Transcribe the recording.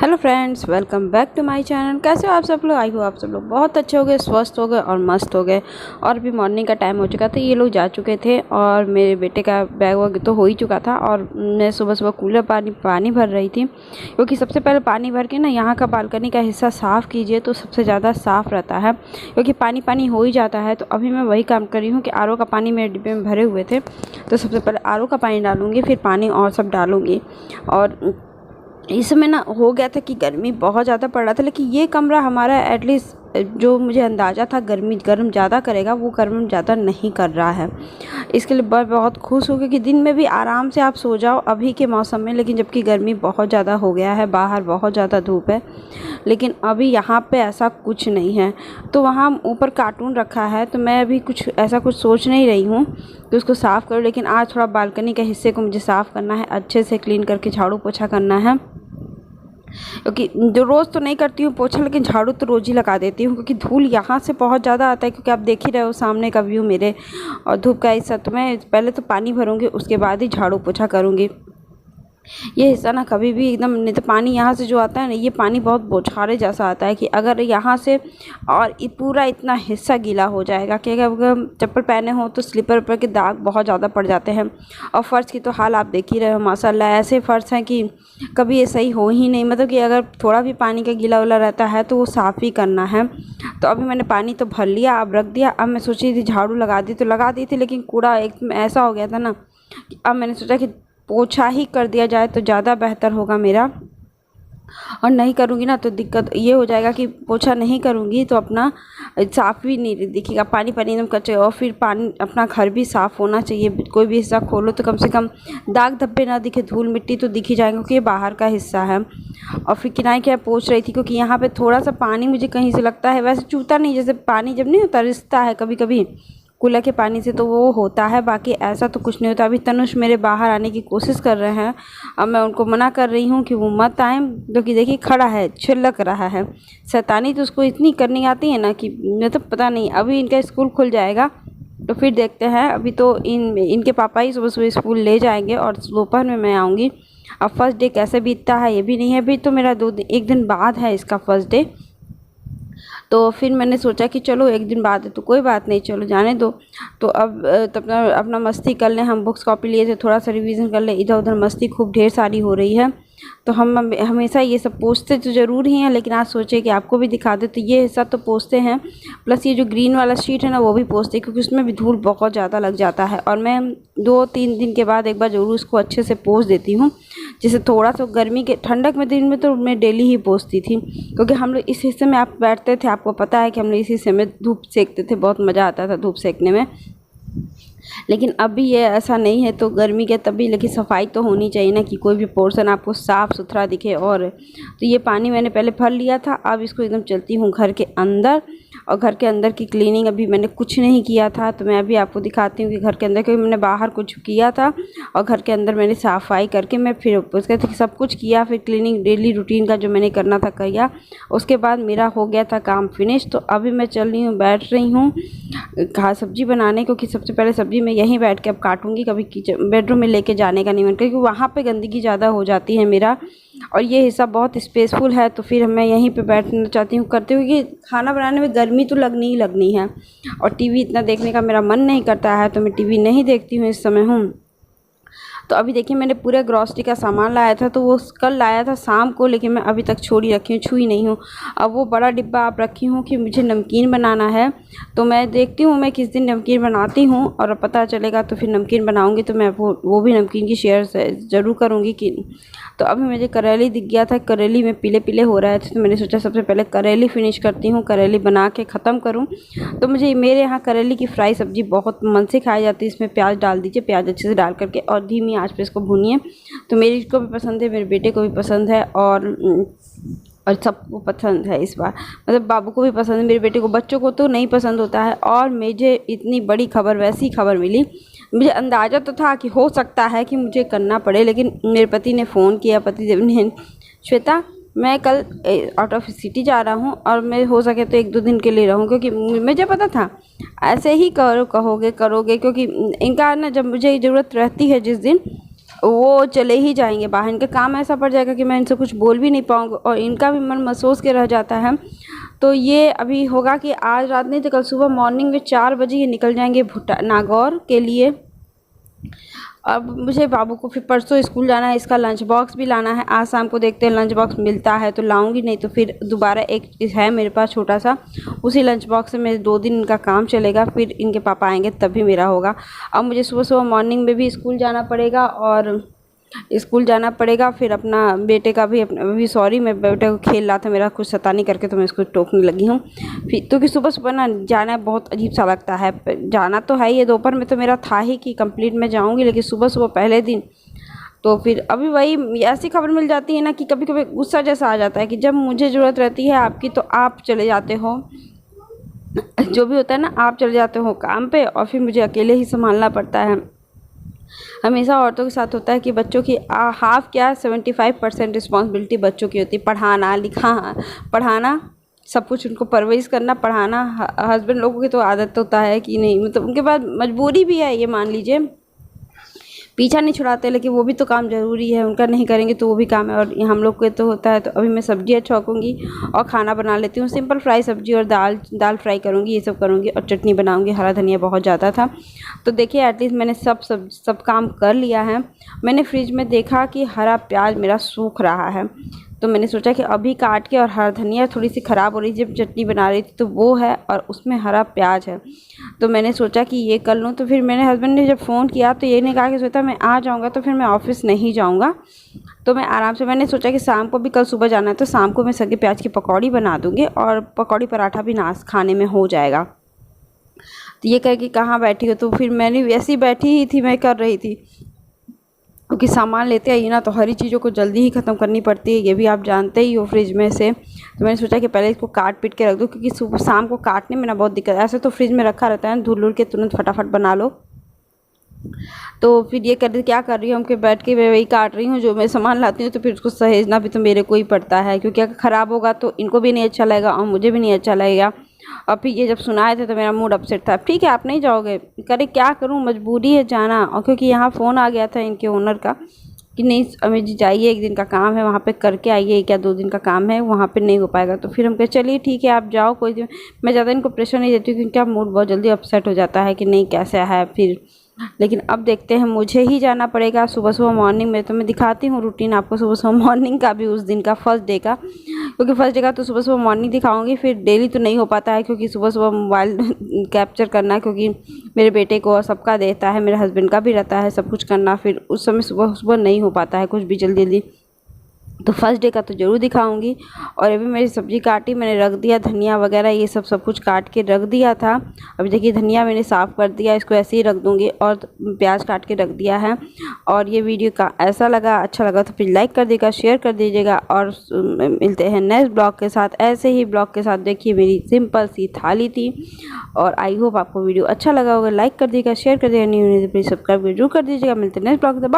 Hello friends, welcome back to my channel. कैसे हो आप सब लोग? आई हो आप सब लोग बहुत अच्छे हो गए, स्वस्थ हो गए और मस्त हो गए। और अभी मॉर्निंग का टाइम हो चुका था, ये लोग जा चुके थे और मेरे बेटे का बैग वैग तो हो ही चुका था। और मैं सुबह सुबह कूलर पानी भर रही थी, क्योंकि सबसे पहले पानी भर के ना यहाँ का बालकनी का हिस्सा साफ़ कीजिए तो सबसे ज़्यादा साफ़ रहता है, क्योंकि पानी पानी हो ही जाता है। तो अभी मैं वही काम कर रही हूँ कि आरओ का पानी मेरे डिब्बे में भरे हुए थे, तो सबसे पहले आरओ का पानी डालूँगी, फिर पानी और सब डालूँगी। और इसमें ना हो गया था कि गर्मी बहुत ज़्यादा पड़ रहा था, लेकिन ये कमरा हमारा एटलीस्ट जो मुझे अंदाज़ा था गर्म ज़्यादा करेगा, वो गर्म ज़्यादा नहीं कर रहा है। इसके लिए बहुत खुश हूँ, क्योंकि दिन में भी आराम से आप सो जाओ अभी के मौसम में। लेकिन जबकि गर्मी बहुत ज़्यादा हो गया है, बाहर बहुत ज़्यादा धूप है, लेकिन अभी यहाँ पे ऐसा कुछ नहीं है। तो वहाँ ऊपर कार्टून रखा है, तो मैं अभी कुछ सोच नहीं रही हूँ कि उसको साफ़ करूँ। लेकिन आज थोड़ा बालकनी के हिस्से को मुझे साफ़ करना है, अच्छे से क्लीन करके झाड़ू पोछा करना है, क्योंकि जो रोज़ तो नहीं करती हूँ पोछा, लेकिन झाड़ू तो रोज़ ही लगा देती हूँ, क्योंकि धूल यहाँ से बहुत ज़्यादा आता है। क्योंकि आप देख ही रहे हो सामने का व्यू मेरे, और धूप का हिस्सा। तो मैं पहले तो पानी भरूँगी, उसके बाद ही झाड़ू पोछा करूँगी। ये हिस्सा ना कभी भी एकदम, नहीं तो पानी यहाँ से जो आता है ना, ये पानी बहुत बौछारे जैसा आता है कि अगर यहाँ से और पूरा इतना हिस्सा गीला हो जाएगा कि अगर चप्पल पहने हो तो स्लीपर पर के दाग बहुत ज़्यादा पड़ जाते हैं। और फ़र्श की तो हाल आप देख ही रहे हो, माशाल्लाह ऐसे फ़र्श हैं कि कभी ये सही हो ही नहीं। मतलब कि अगर थोड़ा भी पानी का गीला वाला रहता है तो वो साफ़ ही करना है। तो अभी मैंने पानी तो भर लिया, अब रख दिया। अब मैं सोची थी झाड़ू लगा दी, तो लगा दी थी, लेकिन कूड़ा एक ऐसा हो गया था ना कि अब मैंने सोचा कि पोछा ही कर दिया जाए तो ज़्यादा बेहतर होगा मेरा। और नहीं करूँगी ना तो दिक्कत ये हो जाएगा कि पोछा नहीं करूँगी तो अपना साफ़ भी नहीं दिखेगा, पानी पानी एकदम कच्चे। और फिर पानी अपना घर भी साफ़ होना चाहिए। कोई भी हिस्सा खोलो तो कम से कम दाग धब्बे ना दिखे, धूल मिट्टी तो दिख ही जाएंगे, क्योंकि ये बाहर का हिस्सा है। और फिर किनारे क्या पोंछ रही थी, क्योंकि यहाँ पे थोड़ा सा पानी मुझे कहीं से लगता है, वैसे चूता नहीं, जैसे पानी जब नहीं होता रिसता है कभी कभी कूलर के पानी से, तो वो होता है, बाकी ऐसा तो कुछ नहीं होता। अभी तनुष मेरे बाहर आने की कोशिश कर रहे हैं, अब मैं उनको मना कर रही हूँ कि वो मत आएँ, क्योंकि देखिए खड़ा है, छिलक रहा है। शैतानी तो उसको इतनी करनी आती है ना कि मैं तो पता नहीं। अभी इनका स्कूल खुल जाएगा तो फिर देखते हैं। अभी तो इनके पापा ही सुबह सुबह स्कूल ले जाएंगे और दोपहर में मैं आऊँगी। अब फर्स्ट डे कैसे बीतता है ये भी नहीं है, अभी तो मेरा एक दिन बाद है इसका फर्स्ट डे। तो फिर मैंने सोचा कि चलो एक दिन बाद है तो कोई बात नहीं, चलो जाने दो। तो अब तब अपना मस्ती कर लें, हम बुक्स कॉपी लिए थे, थोड़ा सा रिवीजन कर लें। इधर उधर मस्ती खूब ढेर सारी हो रही है। तो हम हमेशा ये सब पोंछते तो ज़रूर ही हैं, लेकिन आज सोचे कि आपको भी दिखा दे। तो ये हिस्सा तो पोंछते हैं, प्लस ये जो ग्रीन वाला शीट है ना वो भी पोंछते, क्योंकि उसमें भी धूल बहुत ज़्यादा लग जाता है। और मैं 2-3 दिन के बाद एक बार ज़रूर इसको अच्छे से पोंछ देती हूँ, जैसे थोड़ा सा गर्मी के ठंडक में दिन में तो मैं डेली ही पोंछती थी, क्योंकि हम लोग इस हिस्से में आप बैठते थे, आपको पता है कि हम लोग इस हिस्से में धूप सेकते थे, बहुत मज़ा आता था धूप सेकने में। लेकिन अभी ये ऐसा नहीं है, तो गर्मी के तभी, लेकिन सफाई तो होनी चाहिए ना, कि कोई भी पोर्शन आपको साफ़ सुथरा दिखे। और तो ये पानी मैंने पहले भर लिया था, अब इसको एकदम चलती हूँ घर के अंदर। और घर के अंदर की क्लीनिंग अभी मैंने कुछ नहीं किया था, तो मैं अभी आपको दिखाती हूँ कि घर के अंदर, क्योंकि मैंने बाहर कुछ किया था और घर के अंदर मैंने सफाई करके मैं फिर उसके सब कुछ किया। फिर क्लीनिंग डेली रूटीन का जो मैंने करना था किया, उसके बाद मेरा हो गया था काम फिनिश। तो अभी मैं चल रही हूँ, बैठ रही हूँ सब्ज़ी बनाने, क्योंकि सबसे पहले सब्ज़ी मैं यहीं बैठ के अब काटूँगी, कभी किचन बेडरूम में लेके जाने का नहीं मन, क्योंकि वहाँ पे गंदगी ज़्यादा हो जाती है मेरा, और ये हिस्सा बहुत स्पेसफुल है। तो फिर मैं यहीं पे बैठना चाहती हूँ करते हुए, कि खाना बनाने में गर्मी तो लगनी ही लगनी है। और टीवी इतना देखने का मेरा मन नहीं करता है, तो मैं टीवी नहीं देखती हूँ इस समय हूँ। तो अभी देखिए मैंने पूरे ग्रॉसरी का सामान लाया था, तो वो कल लाया था शाम को, लेकिन मैं अभी तक छोड़ी रखी हूँ, छुई नहीं हूँ। अब वो बड़ा डिब्बा आप रखी हूँ कि मुझे नमकीन बनाना है, तो मैं देखती हूँ मैं किस दिन नमकीन बनाती हूँ, और पता चलेगा तो फिर नमकीन बनाऊँगी, तो मैं वो भी नमकीन की शेयर ज़रूर करूँगी कि। तो अभी मुझे करेली दिख गया था, करेली में पीले पीले हो रहे थे, तो मैंने सोचा सबसे पहले करेली फिनिश करती हूँ, करेली बना के ख़त्म करूँ। तो मुझे मेरे यहाँ करेली की फ्राई सब्ज़ी बहुत मन से खाई जाती है। इसमें प्याज डाल दीजिए, प्याज अच्छे से डाल करके और धीमी आंच पे इसको भूनिए। तो मेरी को भी पसंद है, मेरे बेटे को भी पसंद है, और सबको पसंद है इस बार, मतलब बाबू को भी पसंद है, मेरे बेटे को, बच्चों को तो नहीं पसंद होता है। और मुझे इतनी बड़ी खबर, वैसी खबर मिली, मुझे अंदाज़ा तो था कि हो सकता है कि मुझे करना पड़े, लेकिन मेरे पति ने फ़ोन किया, पतिदेव ने, श्वेता मैं कल आउट ऑफ सिटी जा रहा हूँ और मैं हो सके तो 1-2 दिन के लिए रहूँ, क्योंकि मुझे पता था ऐसे ही करोगे, क्योंकि इनका ना जब मुझे ज़रूरत रहती है जिस दिन, वो चले ही जाएंगे बाहर। इनका काम ऐसा पड़ जाएगा कि मैं इनसे कुछ बोल भी नहीं पाऊँगी और इनका भी मन महसूस के रह जाता है। तो ये अभी होगा कि आज रात नहीं तो कल सुबह मॉर्निंग में 4 बजे ये निकल जाएंगे नागौर के लिए। अब मुझे बाबू को फिर परसों स्कूल जाना है, इसका लंच बॉक्स भी लाना है। आज शाम को देखते हैं लंच बॉक्स मिलता है तो लाऊंगी, नहीं तो फिर दोबारा एक है मेरे पास छोटा सा, उसी लंच बॉक्स से मेरे 2 दिन इनका काम चलेगा। फिर इनके पापा आएंगे तभी मेरा होगा। अब मुझे सुबह सुबह मॉर्निंग में भी स्कूल जाना पड़ेगा फिर अपना बेटे का भी अभी सॉरी मैं बेटे को खेल रहा था, मेरा कुछ शैतानी करके तो मैं इसको टोकने लगी हूँ फिर, क्योंकि सुबह सुबह ना जाना बहुत अजीब सा लगता है। जाना तो है, ये दोपहर में तो मेरा था ही कि कंप्लीट मैं जाऊँगी, लेकिन सुबह सुबह पहले दिन तो फिर अभी वही ऐसी खबर मिल जाती है ना कि कभी कभी गुस्सा जैसा आ जाता है कि जब मुझे ज़रूरत रहती है आपकी तो आप चले जाते हो, जो भी होता है ना आप चले जाते हो काम पे और फिर मुझे अकेले ही संभालना पड़ता है। हमेशा औरतों के साथ होता है कि बच्चों की हाफ क्या 75% रिस्पॉन्सिबिलिटी बच्चों की होती है। पढ़ाना सब कुछ, उनको परवरिश करना, पढ़ाना। हस्बैंड लोगों की तो आदत होता है कि नहीं, मतलब उनके पास मजबूरी भी है, ये मान लीजिए पीछा नहीं छुड़ाते, लेकिन वो भी तो काम ज़रूरी है, उनका नहीं करेंगे तो वो भी काम है। और हम लोग के तो होता है। तो अभी मैं सब्जियाँ छौंकूँगी और खाना बना लेती हूँ, सिंपल फ्राई सब्जी और दाल फ्राई करूँगी, ये सब करूँगी और चटनी बनाऊँगी। हरा धनिया बहुत ज़्यादा था तो देखिए एटलीस्ट मैंने सब काम कर लिया है। मैंने फ्रिज में देखा कि हरा प्याज मेरा सूख रहा है, तो मैंने सोचा कि अभी काट के, और हरा धनिया थोड़ी सी ख़राब हो रही जब चटनी बना रही थी तो वो है, और उसमें हरा प्याज है, तो मैंने सोचा कि ये कर लूँ। तो फिर मेरे हस्बैंड ने जब फ़ोन किया तो ये नहीं कहा कि सोचा मैं आ जाऊँगा तो फिर मैं ऑफ़िस नहीं जाऊँगा, तो मैं आराम से, मैंने सोचा कि शाम को भी कल सुबह जाना है तो शाम को मैं सगे प्याज की पकौड़ी बना दूँगी और पकौड़ी पराठा भी खाने में हो जाएगा। तो ये कह कि कहाँ बैठी हो, तो फिर मैंने वैसे ही बैठी ही थी, मैं कर रही थी, क्योंकि सामान लेते आइए ना तो हरी चीज़ों को जल्दी ही ख़त्म करनी पड़ती है, ये भी आप जानते ही हो फ्रिज में से। तो मैंने सोचा कि पहले इसको काट पीट के रख दूँ, क्योंकि सुबह शाम को काटने में ना बहुत दिक्कत, ऐसे तो फ्रिज में रखा रहता है, धुल के तुरंत फटाफट बना लो। तो फिर ये क्या कर रही हूँ कि बैठ के मैं वही काट रही हूँ जो मैं सामान लाती हूँ, तो फिर उसको सहेजना भी तो मेरे को ही पड़ता है, क्योंकि अगर ख़राब होगा तो इनको भी नहीं अच्छा लगेगा और मुझे भी नहीं अच्छा लगेगा। और फिर ये जब सुनाए थे तो मेरा मूड अपसेट था। ठीक है आप नहीं जाओगे, करे क्या करूँ, मजबूरी है जाना। और क्योंकि यहाँ फ़ोन आ गया था इनके ओनर का कि नहीं अमित जी जाइए, 1 दिन का काम है वहाँ पे करके आइए, क्या 2 दिन का काम है, वहाँ पे नहीं हो पाएगा। तो फिर हम कहे चलिए ठीक है आप जाओ, कोई दिन मैं ज़्यादा इनको प्रेशर नहीं देती हूँ, क्योंकि क्या मूड बहुत जल्दी अपसेट हो जाता है कि नहीं कैसा है फिर। लेकिन अब देखते हैं, मुझे ही जाना पड़ेगा सुबह सुबह मॉर्निंग में। तो मैं दिखाती हूँ रूटीन आपको सुबह सुबह मॉर्निंग का भी, उस दिन का फर्स्ट डे का, क्योंकि फर्स्ट डे का तो सुबह सुबह मॉर्निंग दिखाऊंगी, फिर डेली तो नहीं हो पाता है क्योंकि सुबह सुबह मोबाइल कैप्चर करना, क्योंकि मेरे बेटे को सबका देता है, मेरे हस्बैंड का भी रहता है सब कुछ करना, फिर उस समय सुबह सुबह नहीं हो पाता है कुछ भी जल्दी जल्दी। तो फर्स्ट डे का तो ज़रूर दिखाऊंगी। और अभी मेरी सब्ज़ी काटी, मैंने रख दिया, धनिया वगैरह ये सब कुछ काट के रख दिया था। अभी देखिए धनिया मैंने साफ़ कर दिया, इसको ऐसे ही रख दूंगी, और प्याज काट के रख दिया है। और ये वीडियो का ऐसा लगा, अच्छा लगा तो फिर लाइक कर दीजिएगा, शेयर कर दीजिएगा, और मिलते हैं नेक्स्ट ब्लॉग के साथ। ऐसे ही ब्लॉग के साथ देखिए मेरी सिंपल सी थाली थी, और आई होप आपको वीडियो अच्छा लगा होगा। लाइक कर दीजिएगा, शेयर कर दीजिएगा, नहीं तो प्लीज़ सब्सक्राइब जरूर कर दीजिएगा। मिलते हैं नेक्स्ट ब्लॉग से।